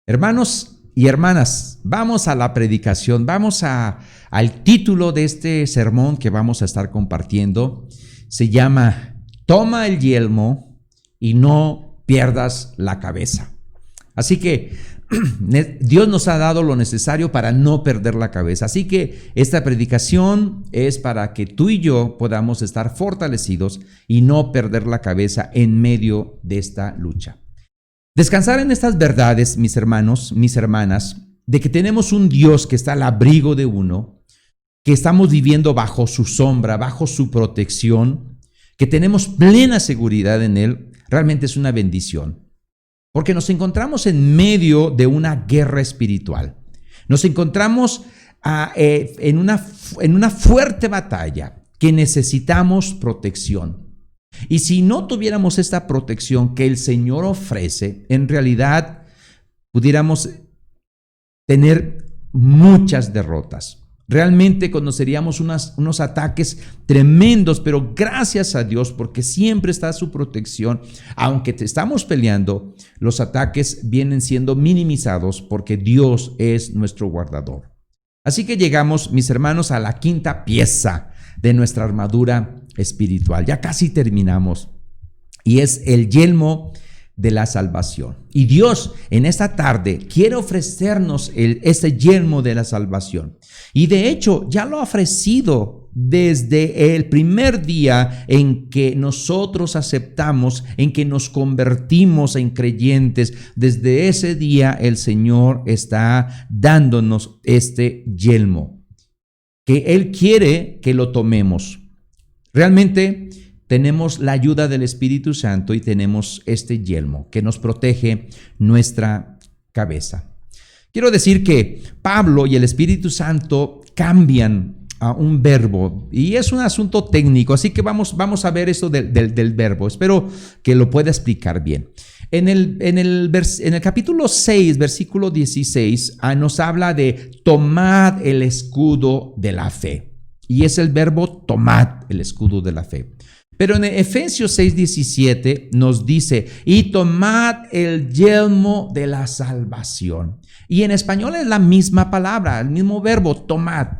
Hermanos y hermanas, vamos a la predicación, al título de este sermón que vamos a estar compartiendo. Se llama Toma el yelmo y no pierdas la cabeza. Así que Dios nos ha dado lo necesario para no perder la cabeza. Así que esta predicación es para que tú y yo podamos estar fortalecidos y no perder la cabeza en medio de esta lucha. Descansar en estas verdades, mis hermanos, mis hermanas, de que tenemos un Dios que está al abrigo de uno, que estamos viviendo bajo su sombra, bajo su protección, que tenemos plena seguridad en Él, realmente es una bendición. Porque nos encontramos en medio de una guerra espiritual. Nos encontramos en una fuerte batalla que necesitamos protección. Y si no tuviéramos esta protección que el Señor ofrece, en realidad pudiéramos tener muchas derrotas. Realmente conoceríamos unos ataques tremendos, pero gracias a Dios, porque siempre está su protección. Aunque te estamos peleando, los ataques vienen siendo minimizados porque Dios es nuestro guardador. Así que llegamos, mis hermanos, a la quinta pieza de nuestra armadura espiritual. Ya casi terminamos. Y es el yelmo de la salvación. Y Dios en esta tarde quiere ofrecernos este yelmo de la salvación. Y de hecho ya lo ha ofrecido desde el primer día en que nosotros aceptamos, en que nos convertimos en creyentes. Desde ese día el Señor está dándonos este yelmo, que Él quiere que lo tomemos. Realmente tenemos la ayuda del Espíritu Santo y tenemos este yelmo que nos protege nuestra cabeza. Quiero decir que Pablo y el Espíritu Santo cambian a un verbo y es un asunto técnico, así que vamos a ver eso del verbo. Espero que lo pueda explicar bien. En el capítulo 6, versículo 16, nos habla de tomad el escudo de la fe. Y es el verbo tomad el escudo de la fe. Pero en Efesios 6:17 nos dice, y tomad el yelmo de la salvación. Y en español es la misma palabra, el mismo verbo, tomad.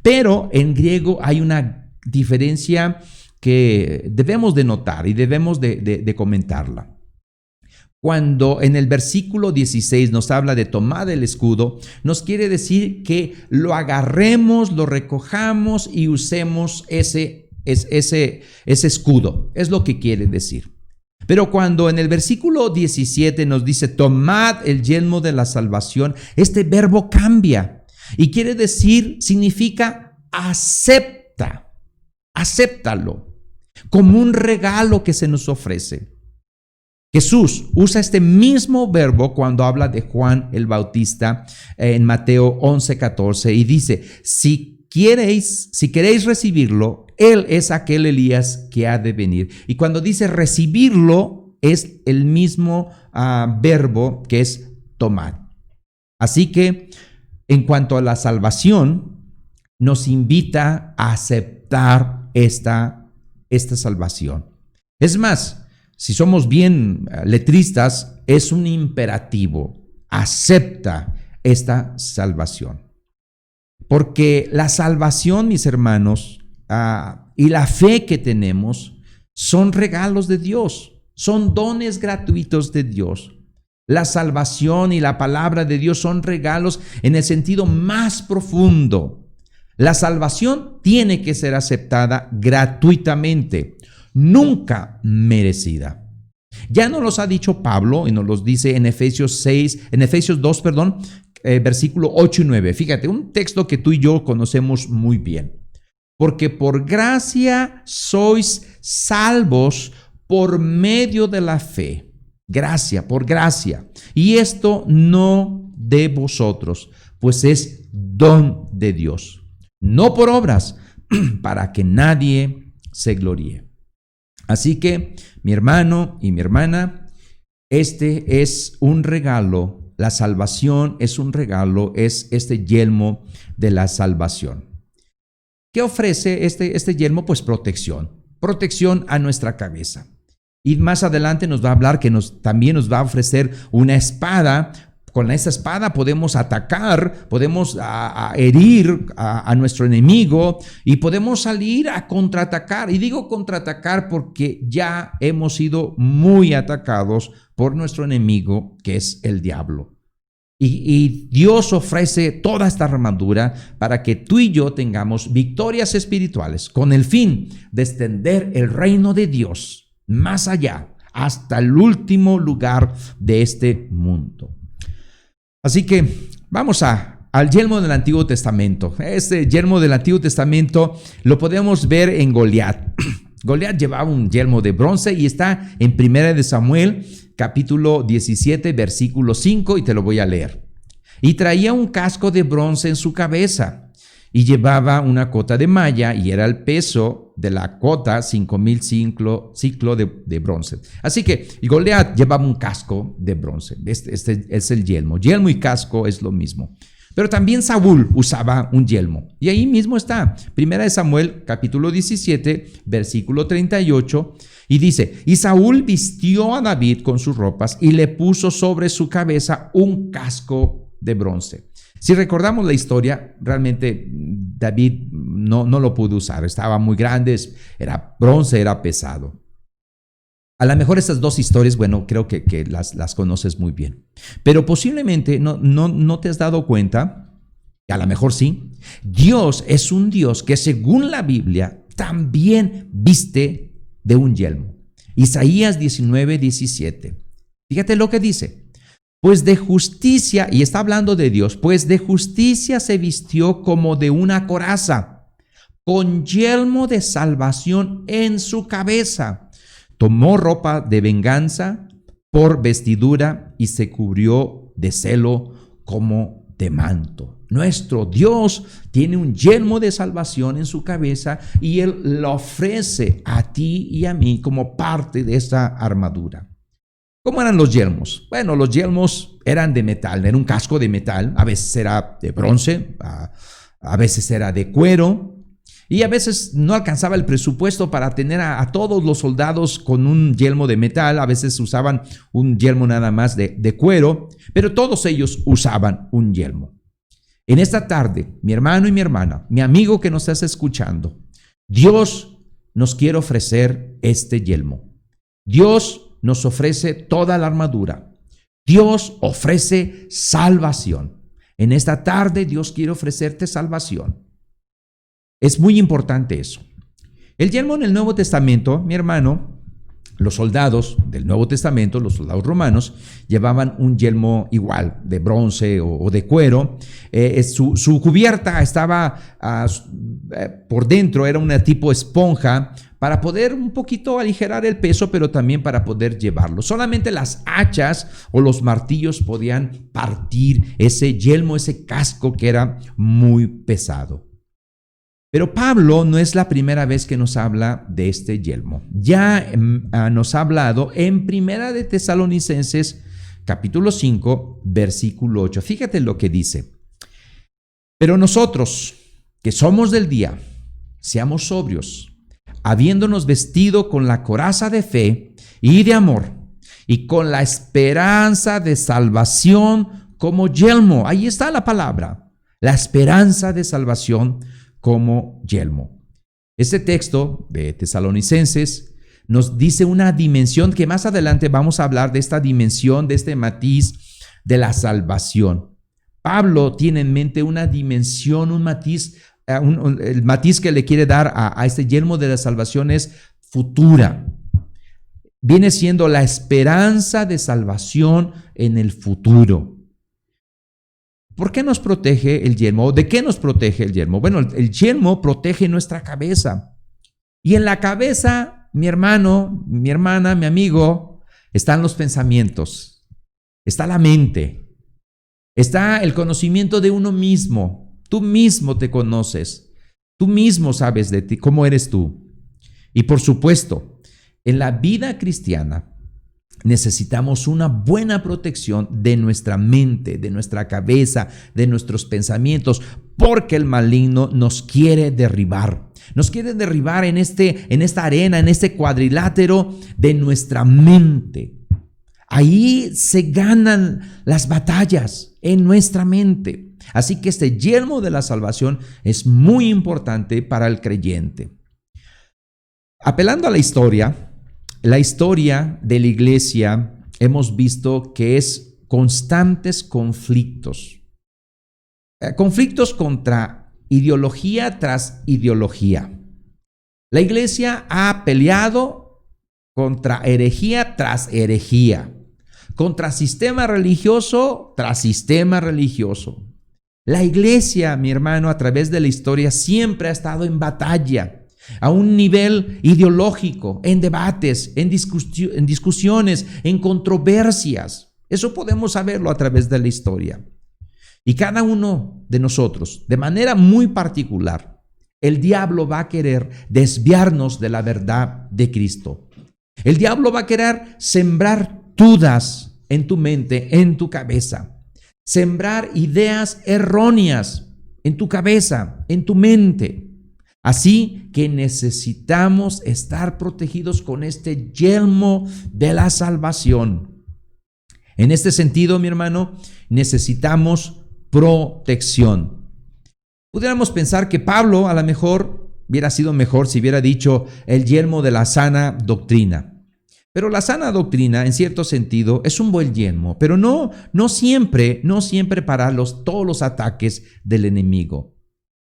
Pero en griego hay una diferencia que debemos de notar y debemos de comentarla. Cuando en el versículo 16 nos habla de tomar el escudo, nos quiere decir que lo agarremos, lo recojamos y usemos ese escudo. Es lo que quiere decir. Pero cuando en el versículo 17 nos dice tomad el yelmo de la salvación, este verbo cambia y quiere decir, significa acéptalo como un regalo que se nos ofrece. Jesús usa este mismo verbo cuando habla de Juan el Bautista en Mateo 11:14 y dice, si queréis recibirlo, Él es aquel Elías que ha de venir. Y cuando dice recibirlo, es el mismo verbo que es tomar. Así que en cuanto a la salvación, nos invita a aceptar esta salvación. Es más, si somos bien letristas, es un imperativo. Acepta esta salvación. Porque la salvación, mis hermanos, y la fe que tenemos son regalos de Dios, son dones gratuitos de Dios. La salvación y la palabra de Dios son regalos en el sentido más profundo. La salvación tiene que ser aceptada gratuitamente, nunca merecida. Ya nos los ha dicho Pablo y nos los dice en Efesios 2, versículo 8 y 9. Fíjate, un texto que tú y yo conocemos muy bien. Porque por gracia sois salvos por medio de la fe. Gracia, por gracia. Y esto no de vosotros, pues es don de Dios. No por obras, para que nadie se gloríe. Así que, mi hermano y mi hermana, este es un regalo. La salvación es un regalo, es este yelmo de la salvación. ¿Qué ofrece este yelmo? Pues protección a nuestra cabeza. Y más adelante nos va a hablar que también nos va a ofrecer una espada Con esa espada podemos atacar, podemos herir a nuestro enemigo y podemos salir a contraatacar. Y digo contraatacar porque ya hemos sido muy atacados por nuestro enemigo, que es el diablo. Y Dios ofrece toda esta armadura para que tú y yo tengamos victorias espirituales con el fin de extender el reino de Dios más allá, hasta el último lugar de este mundo. Así que vamos al yelmo del Antiguo Testamento. Este yelmo del Antiguo Testamento lo podemos ver en Goliat. Goliat llevaba un yelmo de bronce y está en 1 Samuel, capítulo 17, versículo 5, y te lo voy a leer. Y traía un casco de bronce en su cabeza, y llevaba una cota de malla, y era el peso de la cota 5,000 ciclos de bronce. Así que Goliat llevaba un casco de bronce. Este es el yelmo. Yelmo y casco es lo mismo. Pero también Saúl usaba un yelmo. Y ahí mismo está, 1 Samuel, capítulo 17, versículo 38, y dice: y Saúl vistió a David con sus ropas y le puso sobre su cabeza un casco de bronce. Si recordamos la historia, realmente David no lo pudo usar. Estaba muy grande, era bronce, era pesado. A lo mejor estas dos historias, bueno, creo que las conoces muy bien. Pero posiblemente no te has dado cuenta, y a lo mejor sí, Dios es un Dios que según la Biblia también viste de un yelmo. Isaías 19, 17. Fíjate lo que dice. Pues de justicia, y está hablando de Dios, pues de justicia se vistió como de una coraza, con yelmo de salvación en su cabeza. Tomó ropa de venganza por vestidura y se cubrió de celo como de manto. Nuestro Dios tiene un yelmo de salvación en su cabeza y Él lo ofrece a ti y a mí como parte de esta armadura. ¿Cómo eran los yelmos? Bueno, los yelmos eran de metal, era un casco de metal, a veces era de bronce, a veces era de cuero, y a veces no alcanzaba el presupuesto para tener a todos los soldados con un yelmo de metal, a veces usaban un yelmo nada más de cuero, pero todos ellos usaban un yelmo. En esta tarde, mi hermano y mi hermana, mi amigo que nos estás escuchando, Dios nos quiere ofrecer este yelmo. Dios nos ofrece toda la armadura. Dios ofrece salvación. En esta tarde Dios quiere ofrecerte salvación. Es muy importante eso. El yelmo en el Nuevo Testamento, mi hermano, los soldados del Nuevo Testamento, los soldados romanos, llevaban un yelmo igual, de bronce o de cuero. Su cubierta estaba por dentro, era una tipo esponja, para poder un poquito aligerar el peso, pero también para poder llevarlo. Solamente las hachas o los martillos podían partir ese yelmo, ese casco que era muy pesado. Pero Pablo no es la primera vez que nos habla de este yelmo. Ya nos ha hablado en 1 de Tesalonicenses, capítulo 5, versículo 8. Fíjate lo que dice. Pero nosotros, que somos del día, seamos sobrios, habiéndonos vestido con la coraza de fe y de amor, y con la esperanza de salvación como yelmo. Ahí está la palabra, la esperanza de salvación como yelmo. Este texto de Tesalonicenses nos dice una dimensión que más adelante vamos a hablar de esta dimensión, de este matiz de la salvación. Pablo tiene en mente una dimensión, un matiz, el matiz que le quiere dar a este yelmo de la salvación es futura. Viene siendo la esperanza de salvación en el futuro. ¿Por qué nos protege el yelmo? ¿De qué nos protege el yelmo? Bueno, el yelmo protege nuestra cabeza. Y en la cabeza, mi hermano, mi hermana, mi amigo, están los pensamientos, está la mente, está el conocimiento de uno mismo. Tú mismo te conoces, tú mismo sabes de ti, cómo eres tú. Y por supuesto, en la vida cristiana necesitamos una buena protección de nuestra mente, de nuestra cabeza, de nuestros pensamientos, porque el maligno nos quiere derribar. Nos quiere derribar en esta arena, en este cuadrilátero de nuestra mente. Ahí se ganan las batallas en nuestra mente. Así que este yelmo de la salvación es muy importante para el creyente. Apelando a la historia de la iglesia hemos visto que es constantes conflictos. Conflictos contra ideología tras ideología. La iglesia ha peleado contra herejía tras herejía, contra sistema religioso tras sistema religioso. La iglesia, mi hermano, a través de la historia siempre ha estado en batalla, a un nivel ideológico, en debates, en discusiones, en controversias. Eso podemos saberlo a través de la historia. Y cada uno de nosotros, de manera muy particular, el diablo va a querer desviarnos de la verdad de Cristo. El diablo va a querer sembrar dudas en tu mente, en tu cabeza. Sembrar ideas erróneas en tu cabeza, en tu mente. Así que necesitamos estar protegidos con este yelmo de la salvación. En este sentido, mi hermano, necesitamos protección. Pudiéramos pensar que Pablo a lo mejor hubiera sido mejor si hubiera dicho el yelmo de la sana doctrina. Pero la sana doctrina, en cierto sentido, es un buen yelmo, pero no siempre para todos los ataques del enemigo.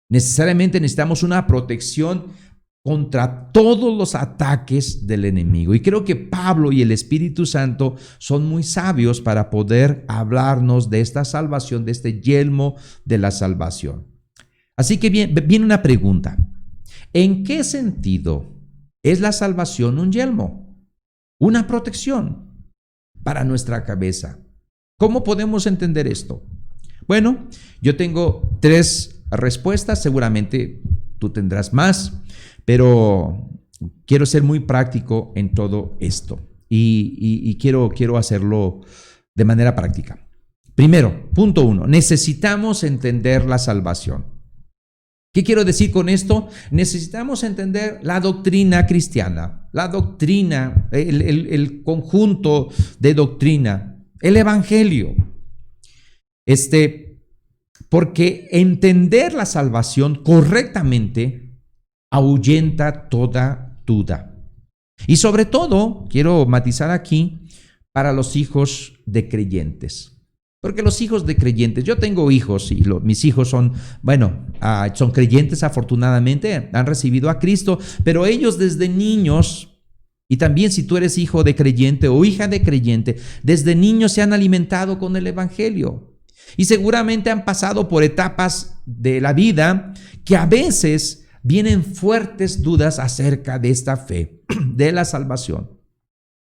Necesariamente necesitamos una protección contra todos los ataques del enemigo. Y creo que Pablo y el Espíritu Santo son muy sabios para poder hablarnos de esta salvación, de este yelmo de la salvación. Así que viene una pregunta. ¿En qué sentido es la salvación un yelmo? Una protección para nuestra cabeza. ¿Cómo podemos entender esto? Bueno, yo tengo 3 respuestas, seguramente tú tendrás más, pero quiero ser muy práctico en todo esto y quiero hacerlo de manera práctica. Primero, punto 1, necesitamos entender la salvación. ¿Qué quiero decir con esto? Necesitamos entender la doctrina cristiana, la doctrina, el conjunto de doctrina, el evangelio. Porque entender la salvación correctamente ahuyenta toda duda. Y sobre todo, quiero matizar aquí, para los hijos de creyentes. Porque los hijos de creyentes, yo tengo hijos y mis hijos son creyentes afortunadamente, han recibido a Cristo, pero ellos desde niños, y también si tú eres hijo de creyente o hija de creyente, desde niños se han alimentado con el evangelio. Y seguramente han pasado por etapas de la vida que a veces vienen fuertes dudas acerca de esta fe, de la salvación.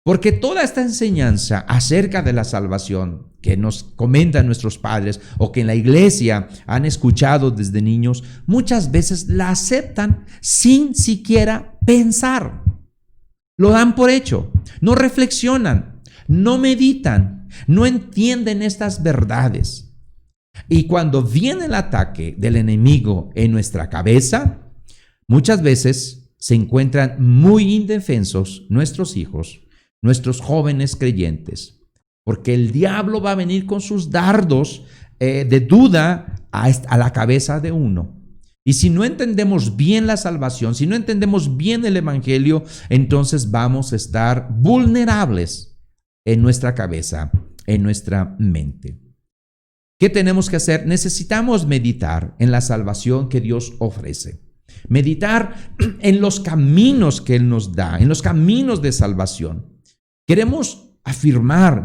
Porque toda esta enseñanza acerca de la salvación que nos comentan nuestros padres o que en la iglesia han escuchado desde niños, muchas veces la aceptan sin siquiera pensar. Lo dan por hecho, no reflexionan, no meditan, no entienden estas verdades. Y cuando viene el ataque del enemigo en nuestra cabeza, muchas veces se encuentran muy indefensos nuestros hijos, nuestros jóvenes creyentes, porque el diablo va a venir con sus dardos de duda a la cabeza de uno. Y si no entendemos bien la salvación, si no entendemos bien el evangelio, entonces vamos a estar vulnerables en nuestra cabeza, en nuestra mente. ¿Qué tenemos que hacer? Necesitamos meditar en la salvación que Dios ofrece. Meditar en los caminos que Él nos da, en los caminos de salvación. Debemos afirmar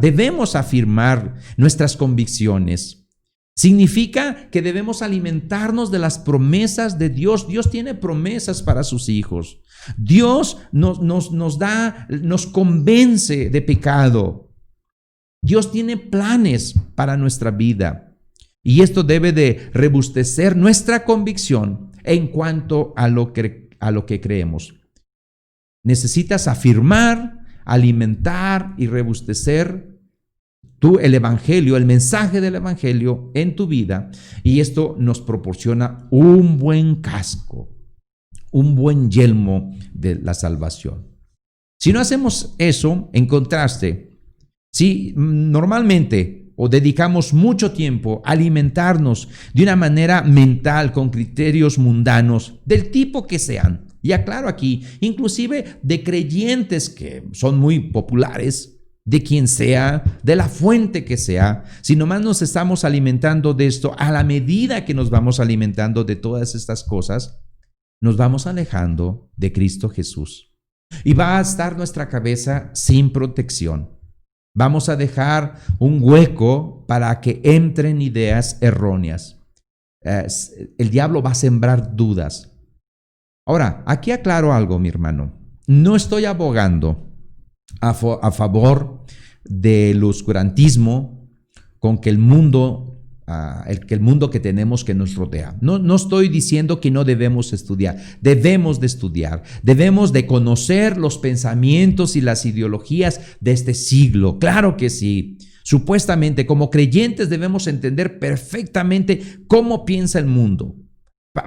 nuestras convicciones. Significa que debemos alimentarnos de las promesas de Dios. Dios tiene promesas para sus hijos. Dios nos convence de pecado. Dios tiene planes para nuestra vida. Y esto debe de robustecer nuestra convicción en cuanto a lo que creemos. Necesitas afirmar, alimentar y robustecer el evangelio, el mensaje del evangelio en tu vida, y esto nos proporciona un buen casco, un buen yelmo de la salvación. Si no hacemos eso, en contraste, Si normalmente o dedicamos mucho tiempo a alimentarnos de una manera mental con criterios mundanos, del tipo que sean, y aclaro aquí, inclusive de creyentes que son muy populares, de quien sea, de la fuente que sea, si nomás nos estamos alimentando de esto, a la medida que nos vamos alimentando de todas estas cosas, nos vamos alejando de Cristo Jesús. Y va a estar nuestra cabeza sin protección. Vamos a dejar un hueco para que entren ideas erróneas. El diablo va a sembrar dudas. Ahora, aquí aclaro algo, mi hermano. No estoy abogando a favor del oscurantismo con que el mundo que tenemos que nos rodea. No estoy diciendo que no debemos estudiar. Debemos de estudiar. Debemos de conocer los pensamientos y las ideologías de este siglo. Claro que sí. Supuestamente, como creyentes debemos entender perfectamente cómo piensa el mundo.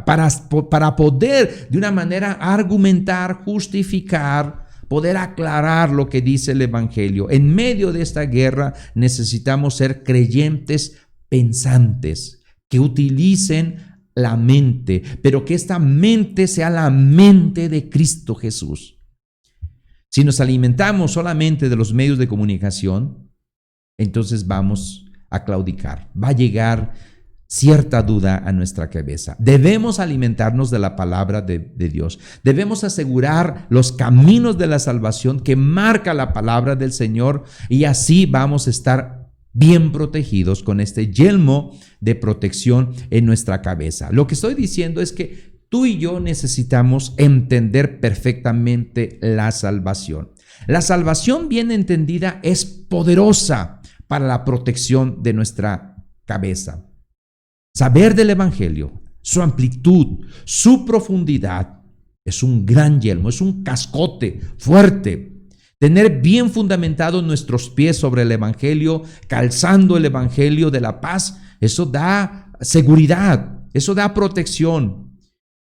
Para poder de una manera argumentar, justificar, poder aclarar lo que dice el Evangelio. En medio de esta guerra necesitamos ser creyentes pensantes, que utilicen la mente, pero que esta mente sea la mente de Cristo Jesús. Si nos alimentamos solamente de los medios de comunicación, entonces vamos a claudicar. Va a llegar cierta duda a nuestra cabeza. Debemos alimentarnos de la palabra de Dios. Debemos asegurar los caminos de la salvación que marca la palabra del Señor, y así vamos a estar bien protegidos con este yelmo de protección en nuestra cabeza. Lo que estoy diciendo es que tú y yo necesitamos entender perfectamente la salvación. La salvación bien entendida es poderosa para la protección de nuestra cabeza. Saber del Evangelio, su amplitud, su profundidad, es un gran yelmo, es un cascote fuerte. Tener bien fundamentados nuestros pies sobre el Evangelio, calzando el Evangelio de la paz, eso da seguridad, eso da protección.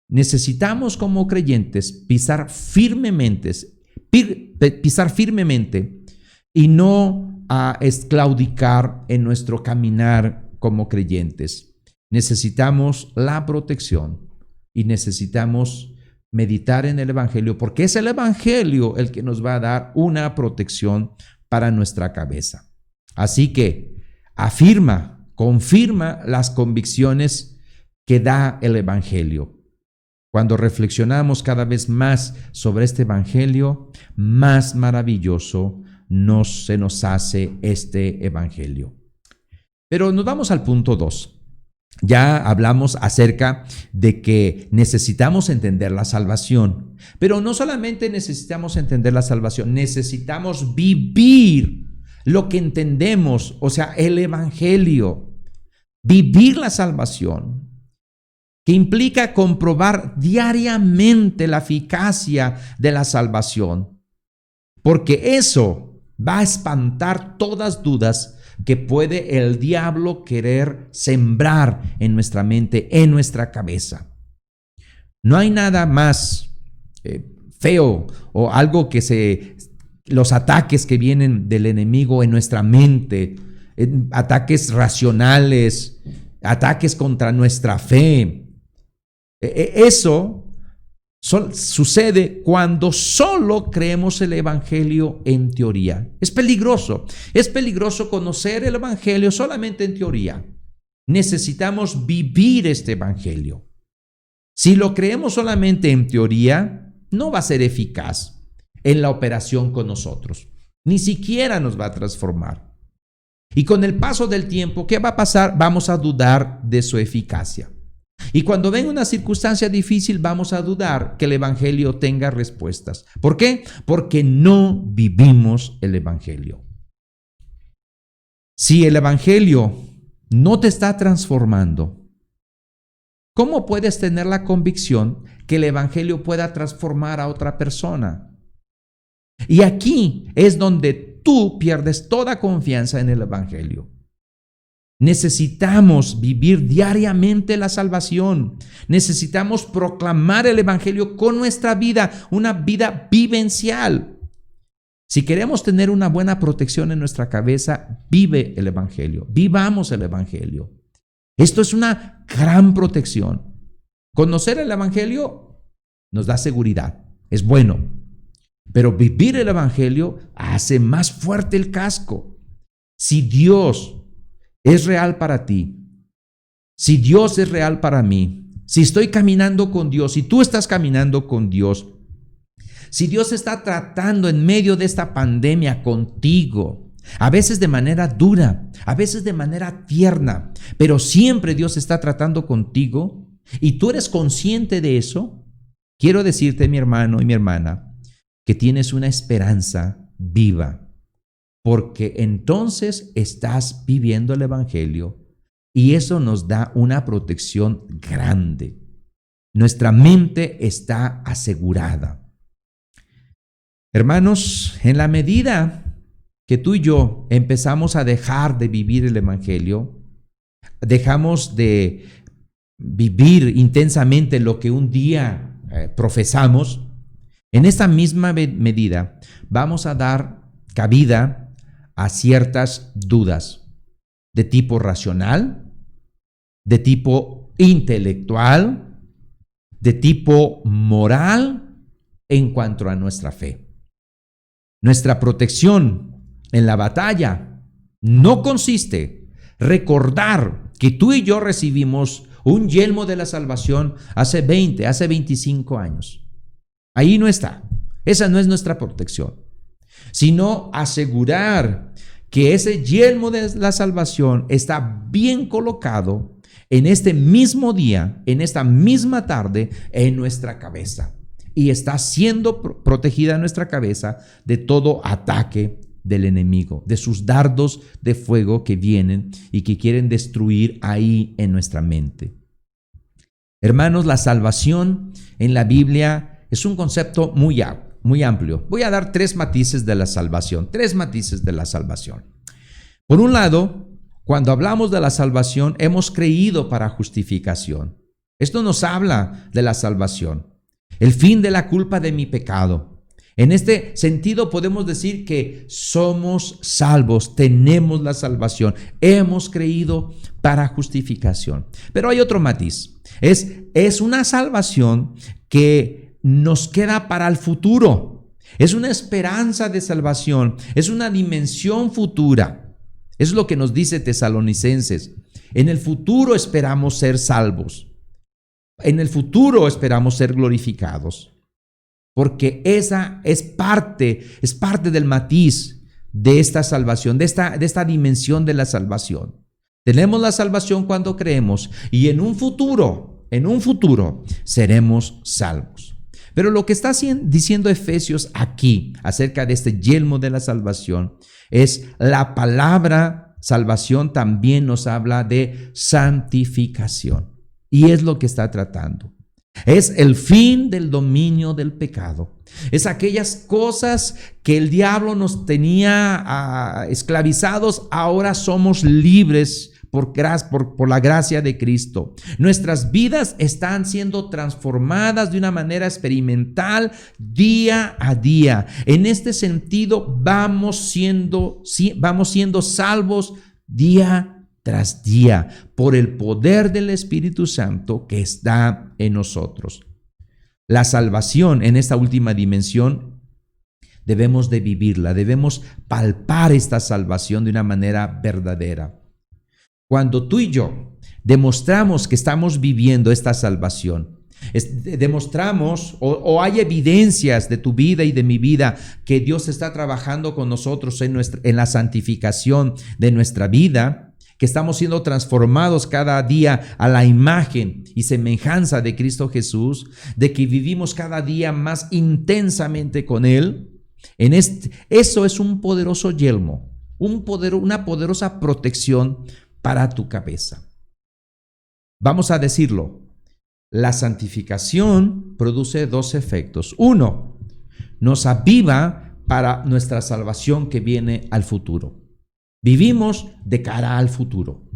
Necesitamos como creyentes pisar firmemente y no claudicar en nuestro caminar como creyentes. Necesitamos la protección y necesitamos meditar en el Evangelio, porque es el Evangelio el que nos va a dar una protección para nuestra cabeza. Así que confirma las convicciones que da el Evangelio. Cuando reflexionamos cada vez más sobre este Evangelio, más maravilloso se nos hace este Evangelio. Pero nos vamos al punto 2. Ya hablamos acerca de que necesitamos entender la salvación, pero no solamente necesitamos entender la salvación, necesitamos vivir lo que entendemos, o sea, el Evangelio, vivir la salvación, que implica comprobar diariamente la eficacia de la salvación, porque eso va a espantar todas dudas que puede el diablo querer sembrar en nuestra mente, en nuestra cabeza. No hay nada más feo o algo los ataques que vienen del enemigo en nuestra mente, ataques racionales, ataques contra nuestra fe. Eso sucede cuando solo creemos el Evangelio en teoría. Es peligroso conocer el Evangelio solamente en teoría. Necesitamos vivir este Evangelio. Si lo creemos solamente en teoría, no va a ser eficaz en la operación con nosotros. Ni siquiera nos va a transformar. Y con el paso del tiempo, ¿qué va a pasar? Vamos a dudar de su eficacia. Y cuando venga una circunstancia difícil, vamos a dudar que el Evangelio tenga respuestas. ¿Por qué? Porque no vivimos el Evangelio. Si el Evangelio no te está transformando, ¿cómo puedes tener la convicción que el Evangelio pueda transformar a otra persona? Y aquí es donde tú pierdes toda confianza en el Evangelio. Necesitamos vivir diariamente la salvación. Necesitamos proclamar el Evangelio con nuestra vida, una vida vivencial. Si queremos tener una buena protección en nuestra cabeza, vive el Evangelio, vivamos el Evangelio. Esto es una gran protección. Conocer el Evangelio nos da seguridad, es bueno, pero vivir el Evangelio hace más fuerte el casco. Si Dios es real para ti, si Dios es real para mí, si estoy caminando con Dios, si tú estás caminando con Dios, si Dios está tratando en medio de esta pandemia contigo, a veces de manera dura, a veces de manera tierna, pero siempre Dios está tratando contigo y tú eres consciente de eso, quiero decirte, mi hermano y mi hermana, que tienes una esperanza viva, porque entonces estás viviendo el Evangelio y eso nos da una protección grande. Nuestra mente está asegurada. Hermanos, en la medida que tú y yo empezamos a dejar de vivir el Evangelio, dejamos de vivir intensamente lo que un día profesamos, en esta misma medida vamos a dar cabida a ciertas dudas de tipo racional, de tipo intelectual, de tipo moral en cuanto a nuestra fe. Nuestra protección en la batalla no consiste en recordar que tú y yo recibimos un yelmo de la salvación hace 20, hace 25 años. Ahí no está. Esa no es nuestra protección, sino asegurar que ese yelmo de la salvación está bien colocado en este mismo día, en esta misma tarde, en nuestra cabeza. Y está siendo protegida nuestra cabeza de todo ataque del enemigo, de sus dardos de fuego que vienen y que quieren destruir ahí en nuestra mente. Hermanos, la salvación en la Biblia es un concepto muy amplio. Voy a dar tres matices de la salvación. Por un lado, cuando hablamos de la salvación, hemos creído para justificación. Esto nos habla de la salvación. El fin de la culpa de mi pecado. En este sentido podemos decir que somos salvos, tenemos la salvación, hemos creído para justificación. Pero hay otro matiz, es una salvación que nos queda para el futuro, es una esperanza de salvación, es una dimensión futura. Es lo que nos dice Tesalonicenses. En el futuro esperamos ser salvos. En el futuro esperamos ser glorificados, porque esa es parte del matiz de esta salvación, de esta dimensión de la salvación. Tenemos la salvación cuando creemos y en un futuro seremos salvos. Pero lo que está diciendo Efesios aquí acerca de este yelmo de la salvación es la palabra salvación también nos habla de santificación. Y es lo que está tratando. Es el fin del dominio del pecado. Es aquellas cosas que el diablo nos tenía esclavizados, ahora somos libres por la gracia de Cristo. Nuestras vidas están siendo transformadas de una manera experimental día a día. En este sentido, vamos siendo salvos día tras día, por el poder del Espíritu Santo que está en nosotros. La salvación en esta última dimensión debemos de vivirla, debemos palpar esta salvación de una manera verdadera. Cuando tú y yo demostramos que estamos viviendo esta salvación, demostramos o hay evidencias de tu vida y de mi vida que Dios está trabajando con nosotros en la santificación de nuestra vida, que estamos siendo transformados cada día a la imagen y semejanza de Cristo Jesús, de que vivimos cada día más intensamente con Él. Eso es un poderoso yelmo, una poderosa protección para tu cabeza. Vamos a decirlo, la santificación produce dos efectos. Uno, nos aviva para nuestra salvación que viene al futuro. Vivimos de cara al futuro.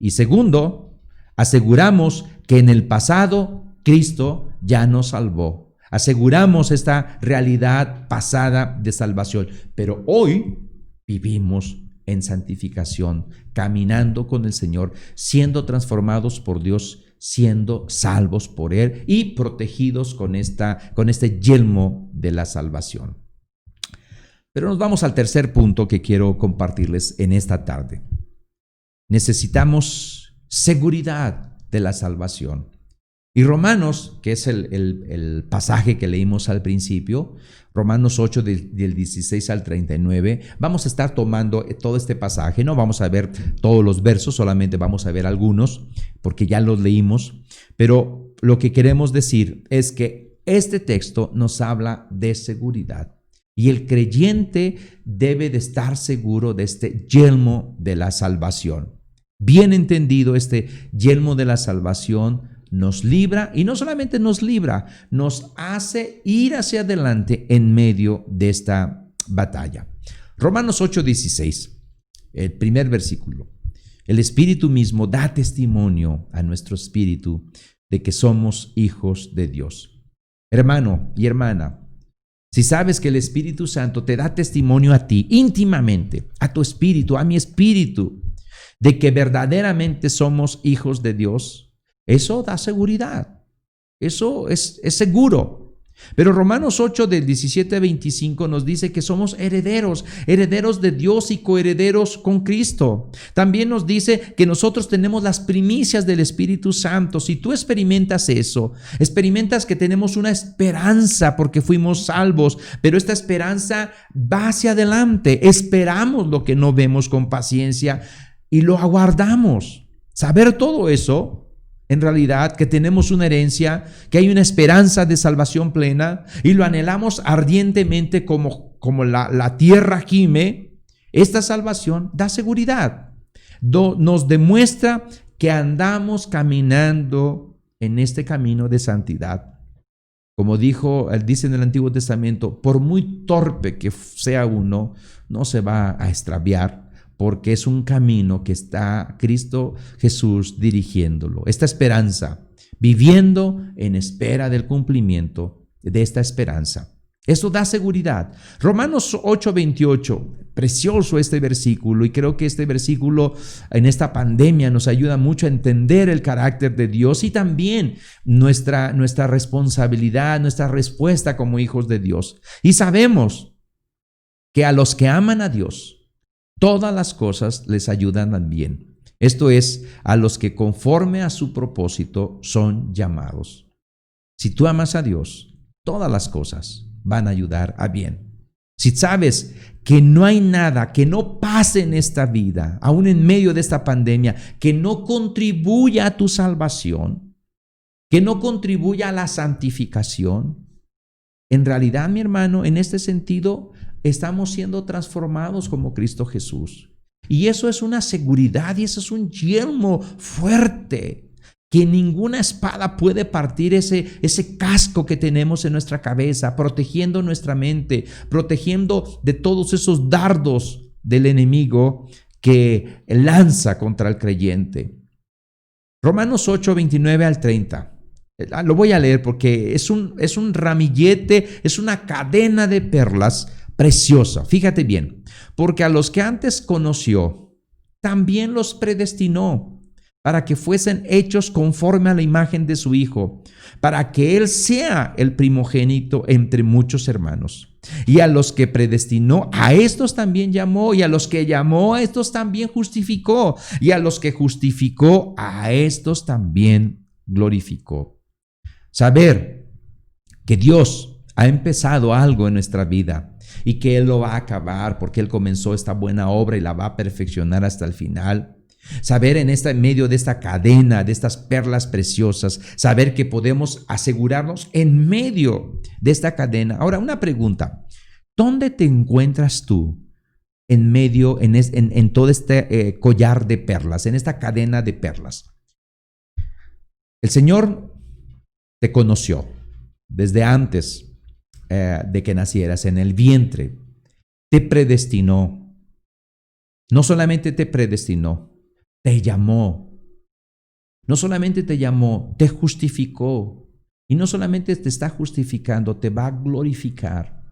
Y segundo, aseguramos que en el pasado Cristo ya nos salvó. aseguramos esta realidad pasada de salvación, pero hoy vivimos en santificación, caminando con el Señor, siendo transformados por Dios, siendo salvos por Él y protegidos con este yelmo de la salvación. Pero nos vamos al tercer punto que quiero compartirles en esta tarde. Necesitamos seguridad de la salvación. Y Romanos, que es el pasaje que leímos al principio, Romanos 8 del 16 al 39, vamos a estar tomando todo este pasaje, no vamos a ver todos los versos, solamente vamos a ver algunos, porque ya los leímos, pero lo que queremos decir es que este texto nos habla de seguridad. Y el creyente debe de estar seguro de este yelmo de la salvación. Bien entendido, este yelmo de la salvación nos libra, y no solamente nos libra, nos hace ir hacia adelante en medio de esta batalla. Romanos 8:16, el primer versículo. El Espíritu mismo da testimonio a nuestro espíritu de que somos hijos de Dios. Hermano y hermana, si sabes que el Espíritu Santo te da testimonio a ti íntimamente, a tu espíritu, a mi espíritu, de que verdaderamente somos hijos de Dios, eso da seguridad, eso es seguro. Pero Romanos 8 del 17 a 25 nos dice que somos herederos de Dios y coherederos con Cristo. También nos dice que nosotros tenemos las primicias del Espíritu Santo. Si tú experimentas eso, experimentas que tenemos una esperanza porque fuimos salvos, pero esta esperanza va hacia adelante. Esperamos lo que no vemos con paciencia y lo aguardamos. Saber todo eso, en realidad, que tenemos una herencia, que hay una esperanza de salvación plena y lo anhelamos ardientemente como la tierra gime, esta salvación da seguridad. Nos demuestra que andamos caminando en este camino de santidad. Como dice en el Antiguo Testamento, por muy torpe que sea uno, no se va a extraviar, porque es un camino que está Cristo Jesús dirigiéndolo. Esta esperanza, viviendo en espera del cumplimiento de esta esperanza. Eso da seguridad. Romanos 8:28, precioso este versículo, y creo que este versículo en esta pandemia nos ayuda mucho a entender el carácter de Dios y también nuestra responsabilidad, nuestra respuesta como hijos de Dios. Y sabemos que a los que aman a Dios, todas las cosas les ayudan al bien. Esto es, a los que conforme a su propósito son llamados. Si tú amas a Dios, todas las cosas van a ayudar a bien. Si sabes que no hay nada que no pase en esta vida, aún en medio de esta pandemia, que no contribuya a tu salvación, que no contribuya a la santificación, en realidad, mi hermano, en este sentido, estamos siendo transformados como Cristo Jesús. Y eso es una seguridad y eso es un yelmo fuerte que ninguna espada puede partir ese casco que tenemos en nuestra cabeza, protegiendo nuestra mente, protegiendo de todos esos dardos del enemigo que lanza contra el creyente. Romanos 8, 29 al 30. Lo voy a leer porque es un ramillete, es una cadena de perlas preciosa. Fíjate bien, porque a los que antes conoció, también los predestinó para que fuesen hechos conforme a la imagen de su Hijo, para que Él sea el primogénito entre muchos hermanos. Y a los que predestinó, a estos también llamó, y a los que llamó, a estos también justificó, y a los que justificó, a estos también glorificó. Saber que Dios ha empezado algo en nuestra vida y que Él lo va a acabar porque Él comenzó esta buena obra y la va a perfeccionar hasta el final. Saber en medio de esta cadena, de estas perlas preciosas, saber que podemos asegurarnos en medio de esta cadena. Ahora, una pregunta. ¿Dónde te encuentras tú en medio, en todo este collar de perlas, en esta cadena de perlas? El Señor te conoció desde antes de que nacieras en el vientre, te predestinó. No solamente te predestinó, te llamó. No solamente te llamó, te justificó, Y no solamente te está justificando, te va a glorificar.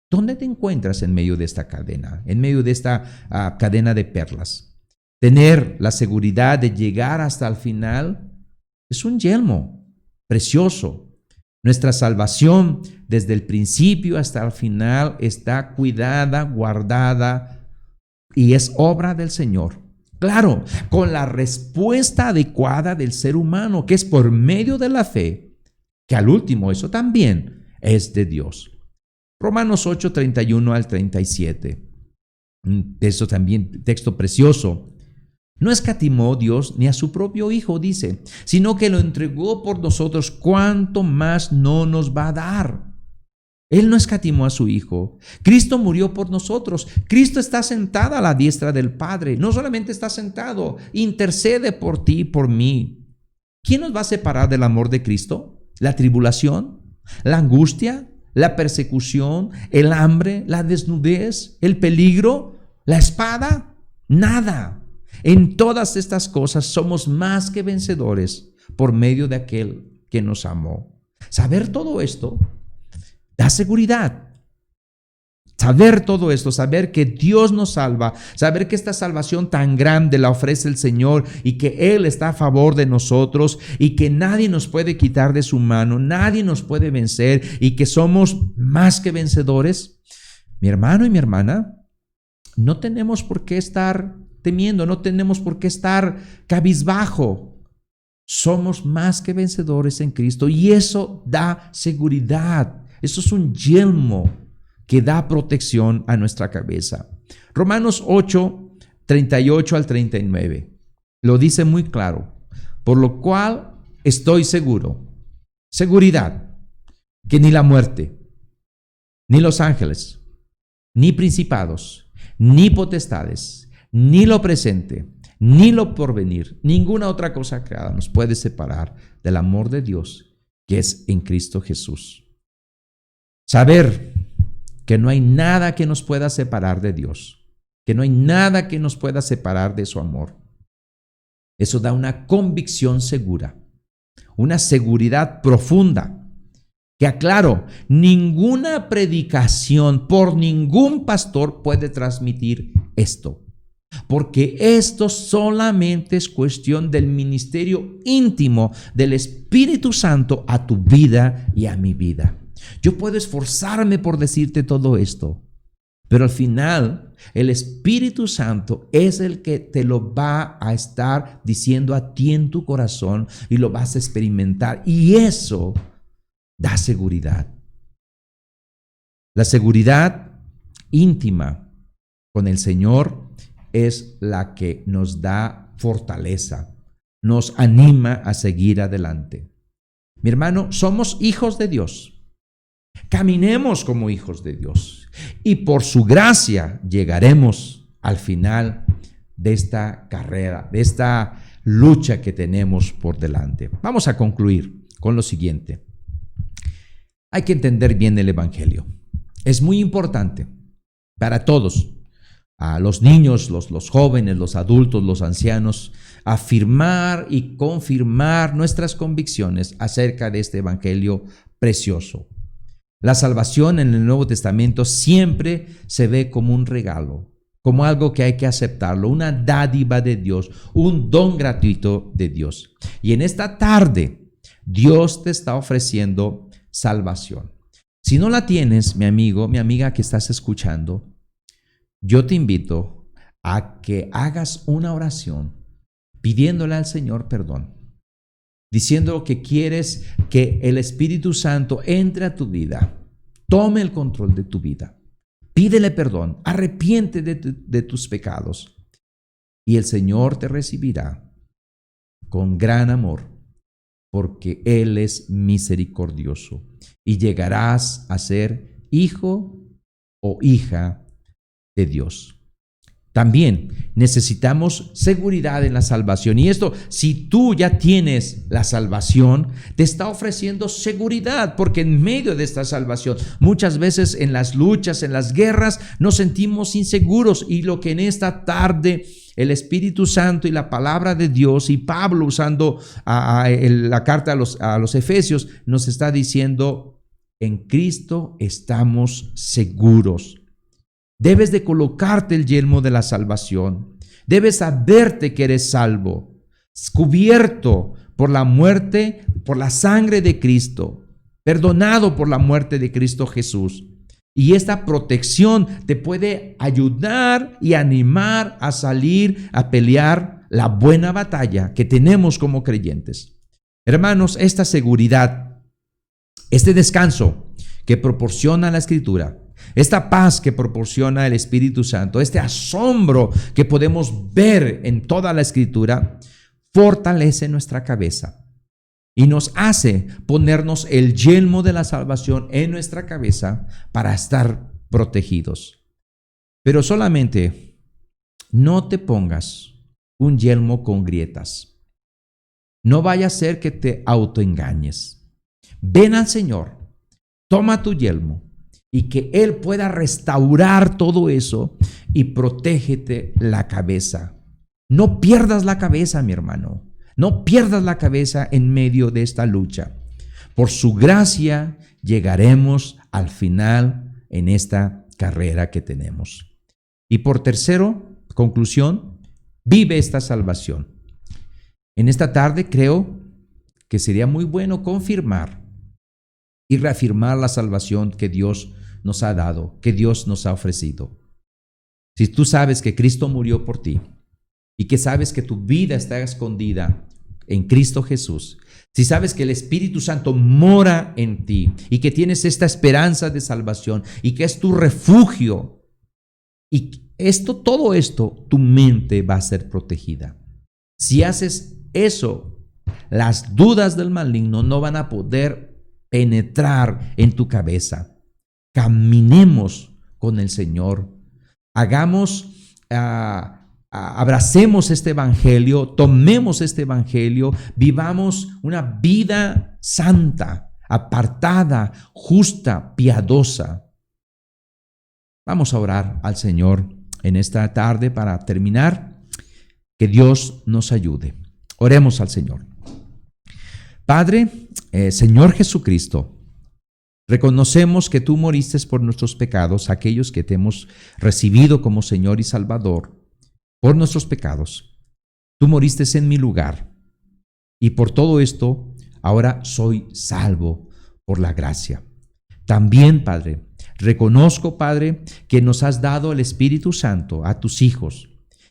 ¿Dónde te encuentras en medio de esta cadena? En medio de esta cadena de perlas. Tener la seguridad de llegar hasta el final es un yelmo precioso. Nuestra salvación desde el principio hasta el final está cuidada, guardada y es obra del Señor. Claro, con la respuesta adecuada del ser humano, que es por medio de la fe, que al último eso también es de Dios. Romanos 8, 31 al 37. Eso también, texto precioso. No escatimó Dios ni a su propio Hijo, dice, sino que lo entregó por nosotros. ¿Cuánto más no nos va a dar? Él no escatimó a su Hijo. Cristo murió por nosotros. Cristo está sentado a la diestra del Padre. No solamente está sentado, intercede por ti y por mí. ¿Quién nos va a separar del amor de Cristo? ¿La tribulación? ¿La angustia? ¿La persecución? ¿El hambre? ¿La desnudez? ¿El peligro? ¿La espada? Nada. En todas estas cosas somos más que vencedores por medio de aquel que nos amó. Saber todo esto da seguridad. Saber todo esto, saber que Dios nos salva, saber que esta salvación tan grande la ofrece el Señor y que Él está a favor de nosotros y que nadie nos puede quitar de su mano, nadie nos puede vencer y que somos más que vencedores. Mi hermano y mi hermana, no tenemos por qué estar temiendo, no tenemos por qué estar cabizbajo. Somos más que vencedores en Cristo y eso da seguridad. Eso es un yelmo que da protección a nuestra cabeza. Romanos 8, 38 al 39. Lo dice muy claro. Por lo cual estoy seguro, seguridad, que ni la muerte, ni los ángeles, ni principados, ni potestades, ni lo presente, ni lo porvenir, ninguna otra cosa creada nos puede separar del amor de Dios que es en Cristo Jesús. Saber que no hay nada que nos pueda separar de Dios, que no hay nada que nos pueda separar de su amor. Eso da una convicción segura, una seguridad profunda, que aclaro, ninguna predicación por ningún pastor puede transmitir esto, porque esto solamente es cuestión del ministerio íntimo del Espíritu Santo a tu vida y a mi vida. Yo puedo esforzarme por decirte todo esto, pero al final el Espíritu Santo es el que te lo va a estar diciendo a ti en tu corazón y lo vas a experimentar. Y eso da seguridad. La seguridad íntima con el Señor es la que nos da fortaleza, nos anima a seguir adelante. Mi hermano, somos hijos de Dios. Caminemos como hijos de Dios y por su gracia llegaremos al final de esta carrera, de esta lucha que tenemos por delante. Vamos a concluir con lo siguiente. Hay que entender bien el Evangelio. Es muy importante para todos, a los niños, los jóvenes, los adultos, los ancianos, afirmar y confirmar nuestras convicciones acerca de este Evangelio precioso. La salvación en el Nuevo Testamento siempre se ve como un regalo, como algo que hay que aceptarlo, una dádiva de Dios, un don gratuito de Dios. Y en esta tarde, Dios te está ofreciendo salvación. Si no la tienes, mi amigo, mi amiga que estás escuchando, yo te invito a que hagas una oración pidiéndole al Señor perdón, diciendo que quieres que el Espíritu Santo entre a tu vida, tome el control de tu vida, pídele perdón, arrepiente de tus pecados y el Señor te recibirá con gran amor porque Él es misericordioso y llegarás a ser hijo o hija de Dios. También necesitamos seguridad en la salvación. Y esto, si tú ya tienes la salvación, te está ofreciendo seguridad, porque en medio de esta salvación, muchas veces en las luchas, en las guerras, nos sentimos inseguros. Y lo que en esta tarde el Espíritu Santo y la palabra de Dios, y Pablo usando la carta a los Efesios, nos está diciendo: en Cristo estamos seguros. Debes de colocarte el yelmo de la salvación. Debes saberte que eres salvo, cubierto por la muerte, por la sangre de Cristo, perdonado por la muerte de Cristo Jesús. Y esta protección te puede ayudar y animar a salir a pelear la buena batalla que tenemos como creyentes. Hermanos, esta seguridad, este descanso que proporciona la Escritura, esta paz que proporciona el Espíritu Santo, este asombro que podemos ver en toda la Escritura, fortalece nuestra cabeza y nos hace ponernos el yelmo de la salvación en nuestra cabeza para estar protegidos. Pero solamente no te pongas un yelmo con grietas. No vaya a ser que te autoengañes. Ven al Señor, toma tu yelmo, y que Él pueda restaurar todo eso y protégete la cabeza. No pierdas la cabeza, mi hermano. No pierdas la cabeza en medio de esta lucha. Por su gracia llegaremos al final en esta carrera que tenemos. Y por tercero, conclusión, vive esta salvación. En esta tarde creo que sería muy bueno confirmar y reafirmar la salvación que Dios nos ha dado, que Dios nos ha ofrecido. Si tú sabes que Cristo murió por ti y que sabes que tu vida está escondida en Cristo Jesús, si sabes que el Espíritu Santo mora en ti y que tienes esta esperanza de salvación y que es tu refugio, y todo esto, tu mente va a ser protegida. Si haces eso, las dudas del maligno no van a poder penetrar en tu cabeza. Caminemos con el Señor, abracemos este evangelio, tomemos este evangelio, vivamos una vida santa, apartada, justa, piadosa. Vamos a orar al Señor en esta tarde para terminar. Que Dios nos ayude. Oremos al Señor. Padre, Señor Jesucristo, reconocemos que tú moriste por nuestros pecados, aquellos que te hemos recibido como Señor y Salvador, por nuestros pecados. Tú moriste en mi lugar y por todo esto ahora soy salvo por la gracia. También, Padre, reconozco, Padre, que nos has dado el Espíritu Santo a tus hijos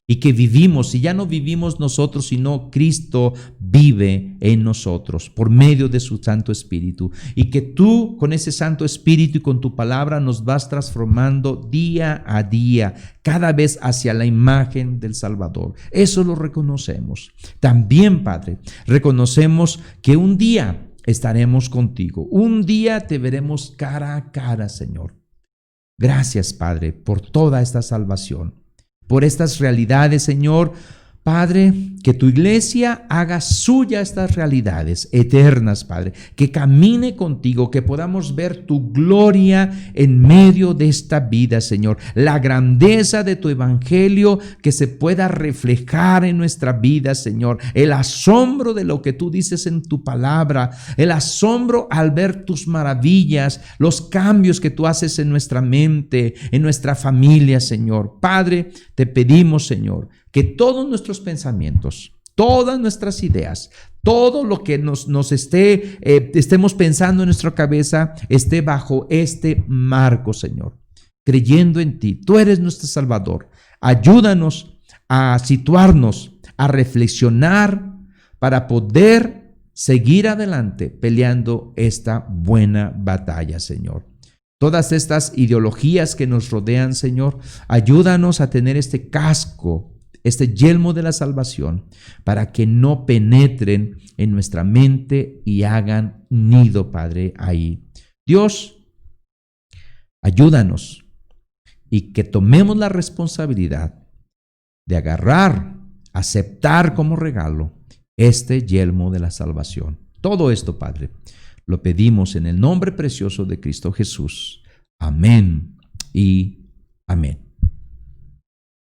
y que vivimos, y ya no vivimos nosotros, sino Cristo vive en nosotros por medio de su Santo Espíritu, y que tú con ese Santo Espíritu y con tu palabra nos vas transformando día a día, cada vez hacia la imagen del Salvador. Eso lo reconocemos. También, Padre, reconocemos que un día estaremos contigo, un día te veremos cara a cara, Señor. Gracias, Padre, por toda esta salvación, por estas realidades, Señor. Padre, que tu iglesia haga suya estas realidades eternas, Padre, que camine contigo, que podamos ver tu gloria en medio de esta vida, Señor, la grandeza de tu evangelio que se pueda reflejar en nuestra vida, Señor, el asombro de lo que tú dices en tu palabra, el asombro al ver tus maravillas, los cambios que tú haces en nuestra mente, en nuestra familia, Señor. Padre, te pedimos, Señor, que todos nuestros pensamientos, todas nuestras ideas, todo lo que estemos pensando en nuestra cabeza esté bajo este marco, Señor, creyendo en ti. Tú eres nuestro Salvador. Ayúdanos a situarnos, a reflexionar para poder seguir adelante peleando esta buena batalla, Señor. Todas estas ideologías que nos rodean, Señor, ayúdanos a tener este casco, este yelmo de la salvación, para que no penetren en nuestra mente y hagan nido, Padre, ahí. Dios, ayúdanos y que tomemos la responsabilidad de agarrar, aceptar como regalo este yelmo de la salvación. Todo esto, Padre, lo pedimos en el nombre precioso de Cristo Jesús. Amén y amén.